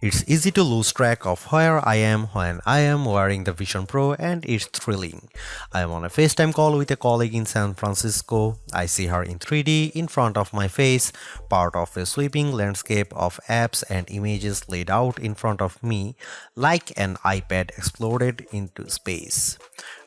It's easy to lose track of where I am when I am wearing the Vision Pro, and it's thrilling. I am on a FaceTime call with a colleague in San Francisco. I see her in 3D in front of my face, part of a sweeping landscape of apps and images laid out in front of me like an iPad exploded into space.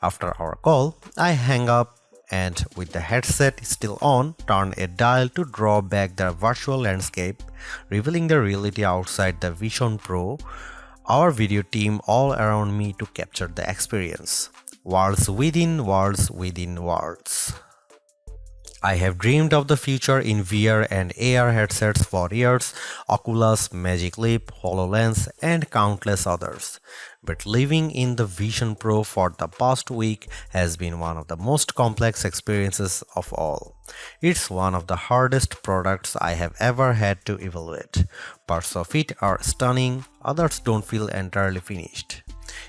After our call, I hang up and with the headset still on, turn a dial to draw back the virtual landscape, revealing the reality outside the Vision Pro. Our video team all around me to capture the experience. Worlds within worlds within worlds. I have dreamed of the future in VR and AR headsets for years, Oculus, Magic Leap, HoloLens, and countless others. But living in the Vision Pro for the past week has been one of the most complex experiences of all. It's one of the hardest products I have ever had to evaluate. Parts of it are stunning, others don't feel entirely finished.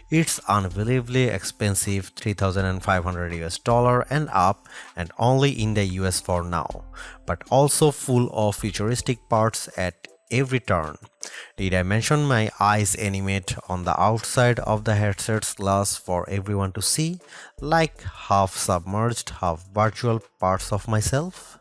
It's unbelievably expensive, $3,500 and up, and only in the US for now, but also full of futuristic parts at every turn. Did I mention my eyes animate on the outside of the headset's glass for everyone to see, like half submerged, half virtual parts of myself?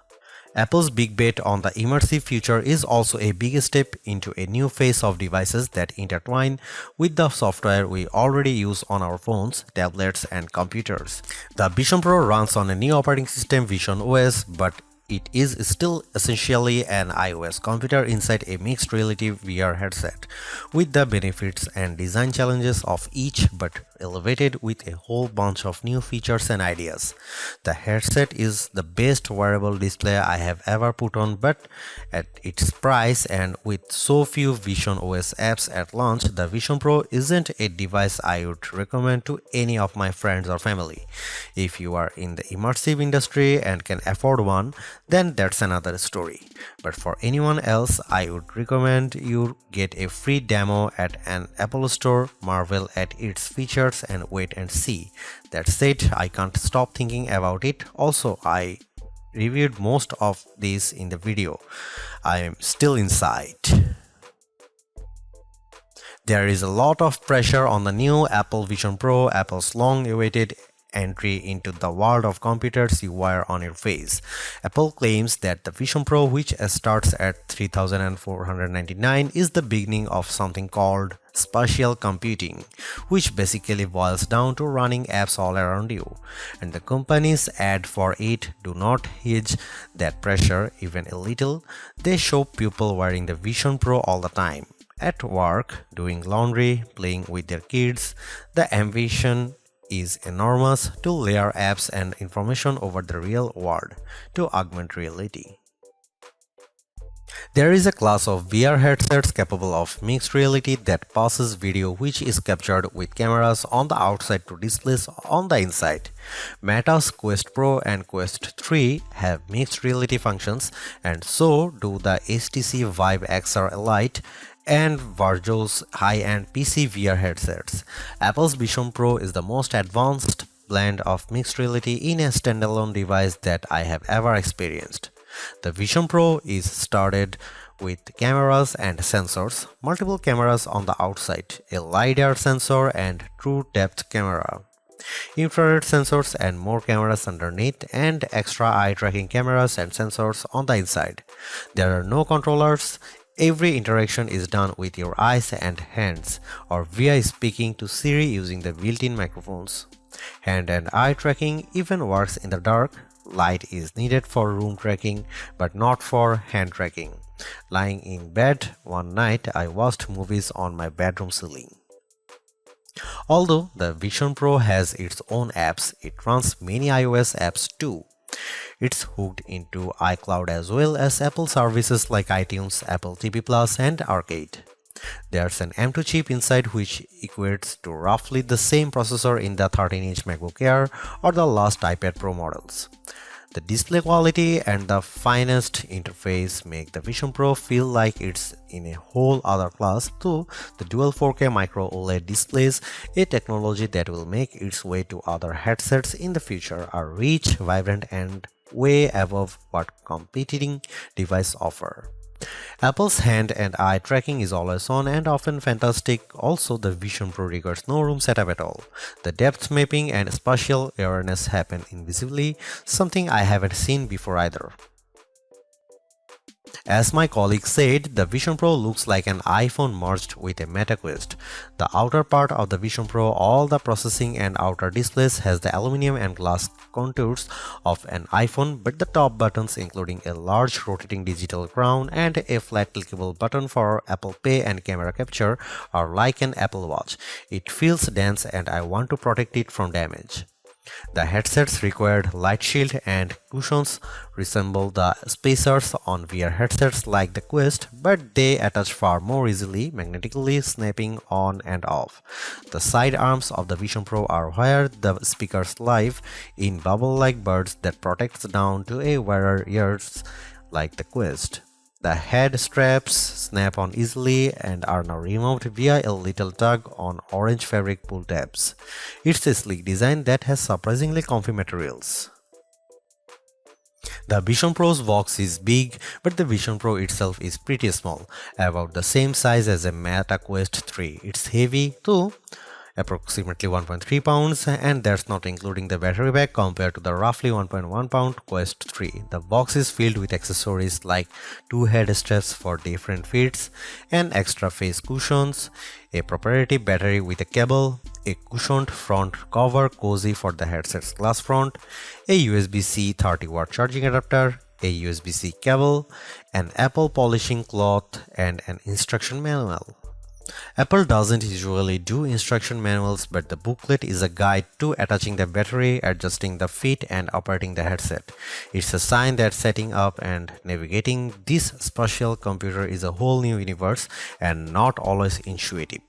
Apple's big bet on the immersive future is also a big step into a new phase of devices that intertwine with the software we already use on our phones, tablets, and computers. The Vision Pro runs on a new operating system, Vision OS, but it is still essentially an iOS computer inside a mixed reality VR headset, with the benefits and design challenges of each but elevated with a whole bunch of new features and ideas. The headset is the best wearable display I have ever put on, but at its price and with so few Vision OS apps at launch, the Vision Pro isn't a device I would recommend to any of my friends or family. If you are in the immersive industry and can afford one, then that's another story. But for anyone else, I would recommend you get a free demo at an Apple store, marvel at its features, and wait and see. That said, I can't stop thinking about it. Also, I reviewed most of this in the video. I am still inside. There is a lot of pressure on the new Apple Vision Pro, Apple's long-awaited entry into the world of computers you wear on your face. Apple claims that the Vision Pro, which starts at $3,499, is the beginning of something called spatial computing, which basically boils down to running apps all around you. And the company's ad for it do not hedge that pressure even a little. They show people wearing the Vision Pro all the time. At work, doing laundry, playing with their kids. The ambition is enormous to layer apps and information over the real world to augment reality. There is a class of VR headsets capable of mixed reality that passes video which is captured with cameras on the outside to displays on the inside. Meta's Quest Pro and Quest 3 have mixed reality functions, and so do the HTC Vive XR Lite and Virtuo's high-end PC VR headsets. Apple's Vision Pro is the most advanced blend of mixed reality in a standalone device that I have ever experienced. The Vision Pro is started with cameras and sensors, multiple cameras on the outside, a LiDAR sensor and true depth camera, infrared sensors and more cameras underneath, and extra eye tracking cameras and sensors on the inside. There are no controllers. Every interaction is done with your eyes and hands, or via speaking to Siri using the built-in microphones. Hand and eye tracking even works in the dark. Light is needed for room tracking, but not for hand tracking. Lying in bed one night, I watched movies on my bedroom ceiling. Although the Vision Pro has its own apps, it runs many iOS apps too. It's hooked into iCloud as well as Apple services like iTunes, Apple TV Plus, and Arcade. There's an M2 chip inside which equates to roughly the same processor in the 13-inch MacBook Air or the last iPad Pro models. The display quality and the finest interface make the Vision Pro feel like it's in a whole other class, though the dual 4K micro OLED displays, a technology that will make its way to other headsets in the future, are rich, vibrant, and way above what competing devices offer. Apple's hand and eye tracking is always on and often fantastic. Also, the Vision Pro requires no room setup at all. The depth mapping and spatial awareness happen invisibly, something I haven't seen before either. As my colleague said, the Vision Pro looks like an iPhone merged with a Meta Quest. The outer part of the Vision Pro, all the processing and outer displays, has the aluminum and glass contours of an iPhone, but the top buttons, including a large rotating digital crown and a flat clickable button for Apple Pay and camera capture, are like an Apple Watch. It feels dense and I want to protect it from damage. The headsets required light shield and cushions resemble the spacers on VR headsets like the Quest, but they attach far more easily, magnetically snapping on and off. The side arms of the Vision Pro are where the speakers live in bubble-like buds that protects down to a wearer ears like the Quest. The head straps snap on easily and are now removed via a little tug on orange fabric pull tabs. It's a sleek design that has surprisingly comfy materials. The Vision Pro's box is big, but the Vision Pro itself is pretty small, about the same size as a Meta Quest 3. It's heavy too, approximately 1.3 pounds, and that's not including the battery pack compared to the roughly 1.1 pound Quest 3. The box is filled with accessories like two head straps for different fits, an extra face cushions, a proprietary battery with a cable, a cushioned front cover cozy for the headset's glass front, a USB-C 30-watt charging adapter, a USB-C cable, an Apple polishing cloth, and an instruction manual. Apple doesn't usually do instruction manuals, but the booklet is a guide to attaching the battery, adjusting the fit, and operating the headset. It's a sign that setting up and navigating this special computer is a whole new universe and not always intuitive.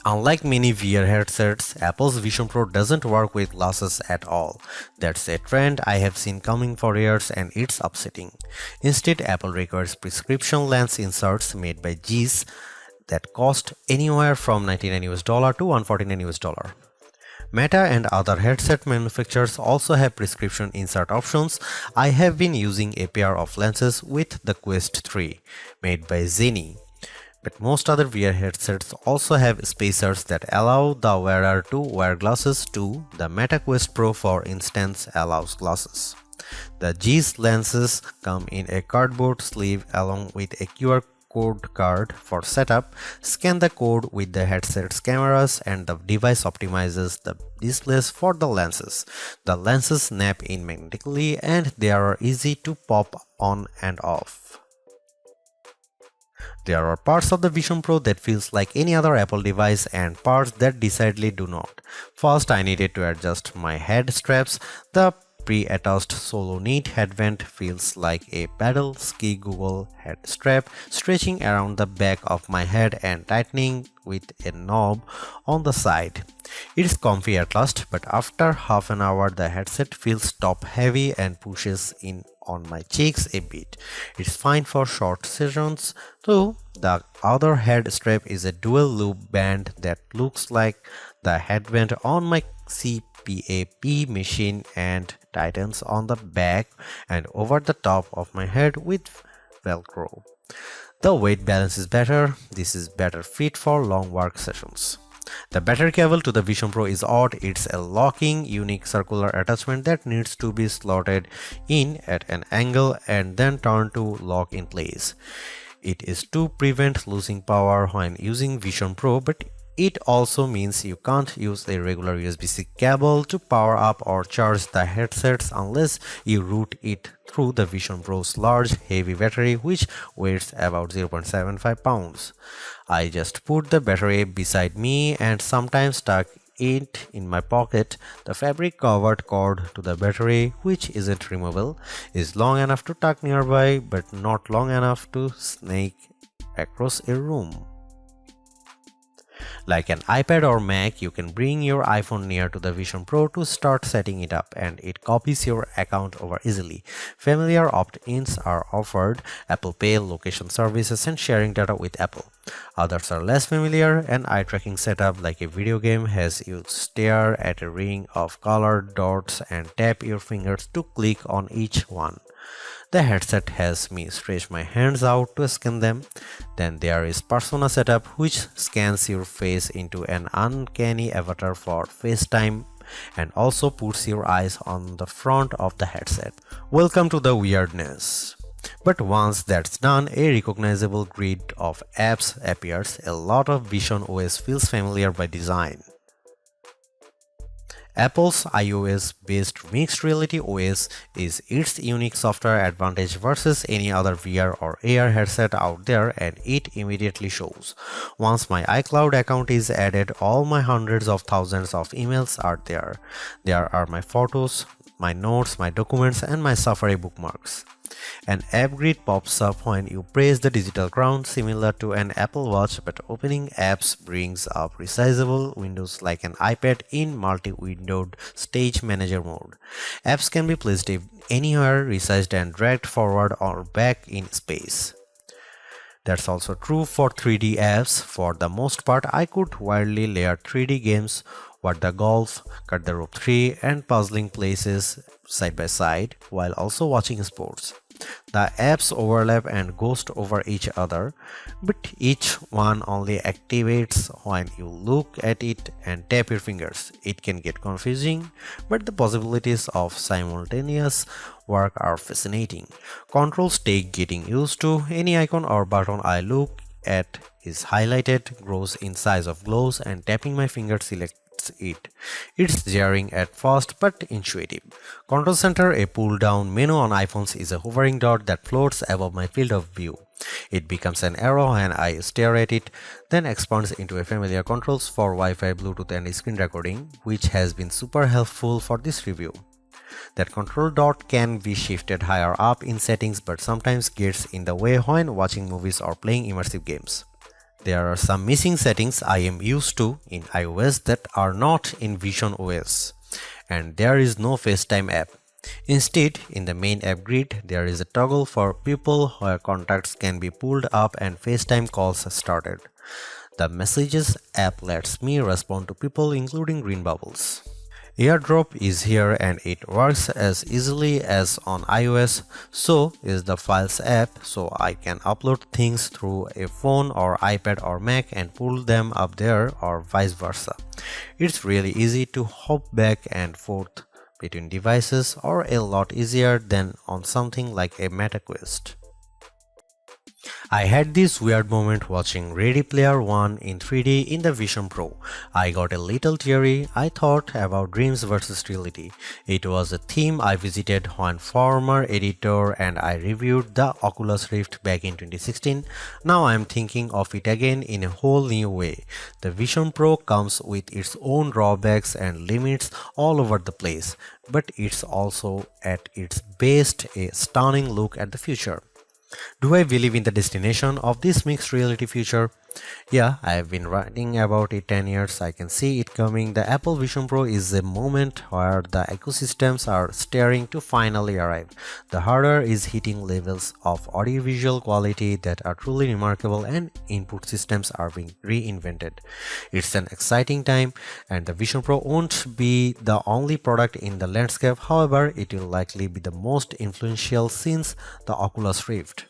Unlike many VR headsets, Apple's Vision Pro doesn't work with glasses at all. That's a trend I have seen coming for years and it's upsetting. Instead, Apple requires prescription lens inserts made by Zeiss that cost anywhere from $99 to $149. Meta and other headset manufacturers also have prescription insert options. I have been using a pair of lenses with the Quest 3 made by Zenni. But most other VR headsets also have spacers that allow the wearer to wear glasses too. The Meta Quest Pro, for instance, allows glasses. The Zeiss lenses come in a cardboard sleeve along with a QR code card for setup. Scan the code with the headset's cameras and the device optimizes the displays for the lenses. The lenses snap in magnetically and they are easy to pop on and off. There are parts of the Vision Pro that feels like any other Apple device and parts that decidedly do not. First, I needed to adjust my head straps. The pre-attached solo knit headband feels like a paddle ski Google head strap stretching around the back of my head and tightening with a knob on the side. It's comfy at last, but after half an hour the headset feels top heavy and pushes in on my cheeks a bit. It's fine for short sessions though. The other head strap is a dual loop band that looks like the headband on my CPAP machine and tightens on the back and over the top of my head with Velcro. The weight balance is better. This is better fit for long work sessions. The battery cable to the Vision Pro is odd. It's a locking, unique circular attachment that needs to be slotted in at an angle and then turned to lock in place. It is to prevent losing power when using Vision Pro, but it also means you can't use a regular USB-C cable to power up or charge the headsets unless you route it through the Vision Pro's large, heavy battery, which weighs about 0.75 pounds. I just put the battery beside me and sometimes tuck it in my pocket. The fabric-covered cord to the battery, which isn't removable, is long enough to tuck nearby, but not long enough to snake across a room. Like an iPad or Mac, you can bring your iPhone near to the Vision Pro to start setting it up and it copies your account over easily. Familiar opt-ins are offered: Apple Pay, location services, and sharing data with Apple. Others are less familiar. An eye tracking setup like a video game has you stare at a ring of colored dots and tap your fingers to click on each one. The headset has me stretch my hands out to scan them. Then there is Persona Setup, which scans your face into an uncanny avatar for FaceTime and also puts your eyes on the front of the headset. Welcome to the weirdness. But once that's done, a recognizable grid of apps appears. A lot of Vision OS feels familiar by design. Apple's iOS-based mixed reality OS is its unique software advantage versus any other VR or AR headset out there, and it immediately shows. Once my iCloud account is added, all my hundreds of thousands of emails are there. There are my photos, my notes, my documents, and my Safari bookmarks. An app grid pops up when you press the digital crown, similar to an Apple Watch, but opening apps brings up resizable windows like an iPad in multi-windowed stage manager mode. Apps can be placed anywhere, resized and dragged forward or back in space. That's also true for 3D apps. For the most part, I could widely layer 3D games, What the Golf, Cut the Rope 3, and puzzling places side by side while also watching sports. The apps overlap and ghost over each other, but each one only activates when you look at it and tap your fingers. It can get confusing, but the possibilities of simultaneous work are fascinating. Controls take getting used to. Any icon or button I look at is highlighted, grows in size of glows, and tapping my finger selects it. It's jarring at first but intuitive. Control Center, a pull-down menu on iPhones, is a hovering dot that floats above my field of view. It becomes an arrow and I stare at it, then expands into a familiar controls for Wi-Fi, Bluetooth and screen recording, which has been super helpful for this review. That control dot can be shifted higher up in settings but sometimes gets in the way when watching movies or playing immersive games. There are some missing settings I am used to in iOS that are not in Vision OS, and there is no FaceTime app. Instead, in the main app grid, there is a toggle for people where contacts can be pulled up and FaceTime calls started. The Messages app lets me respond to people, including green bubbles. AirDrop is here and it works as easily as on iOS, so is the Files app, so I can upload things through a phone or iPad or Mac and pull them up there or vice versa. It's really easy to hop back and forth between devices, or a lot easier than on something like a MetaQuest. I had this weird moment watching Ready Player One in 3D in the Vision Pro. I got a little teary. I thought about dreams versus reality. It was a theme I visited when former editor and I reviewed the Oculus Rift back in 2016. Now I am thinking of it again in a whole new way. The Vision Pro comes with its own drawbacks and limits all over the place, but it's also at its best a stunning look at the future. Do I believe in the destination of this mixed reality future? Yeah, I have been writing about it 10 years. I can see it coming. The Apple Vision Pro is a moment where the ecosystems are staring to finally arrive. The hardware is hitting levels of audiovisual quality that are truly remarkable, and input systems are being reinvented. It's an exciting time, and the Vision Pro won't be the only product in the landscape. However, it will likely be the most influential since the Oculus Rift.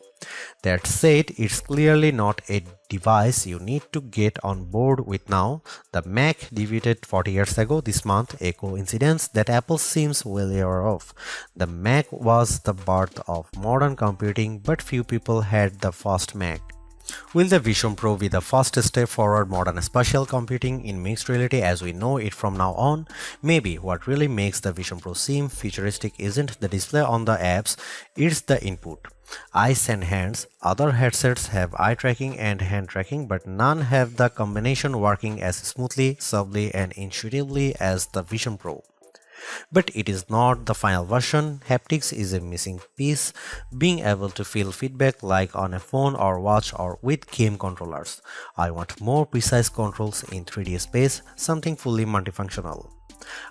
That said, it's clearly not a device you need to get on board with now. The Mac debuted 40 years ago this month, a coincidence that Apple seems well aware of. The Mac was the birth of modern computing, but few people had the first Mac. Will the Vision Pro be the first step forward modern spatial computing in mixed reality as we know it from now on? Maybe. What really makes the Vision Pro seem futuristic isn't the display on the apps, it's the input. Eyes and hands. Other headsets have eye tracking and hand tracking, but none have the combination working as smoothly, subtly, and intuitively as the Vision Pro. But it is not the final version. Haptics is a missing piece. Being able to feel feedback like on a phone or watch or with game controllers. I want more precise controls in 3D space, something fully multifunctional.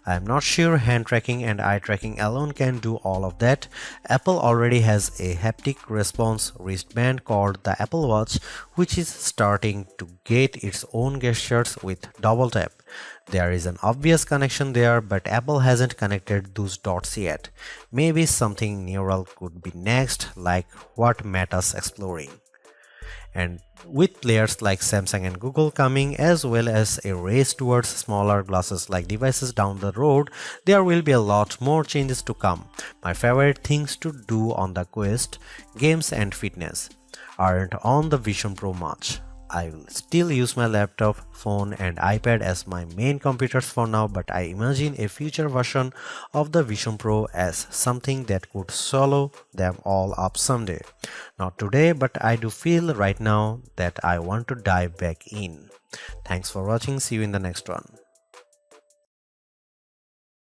I am not sure hand tracking and eye tracking alone can do all of that. Apple already has a haptic response wristband called the Apple Watch, which is starting to get its own gestures with double tap. There is an obvious connection there, but Apple hasn't connected those dots yet. Maybe something neural could be next, like what Meta's exploring. And with players like Samsung and Google coming, as well as a race towards smaller glasses like devices down the road, there will be a lot more changes to come. My favorite things to do on the Quest, games and fitness, aren't on the Vision Pro much. I will still use my laptop, phone and iPad as my main computers for now, but I imagine a future version of the Vision Pro as something that could swallow them all up someday. Not today, but I do feel right now that I want to dive back in. Thanks for watching. See you in the next one.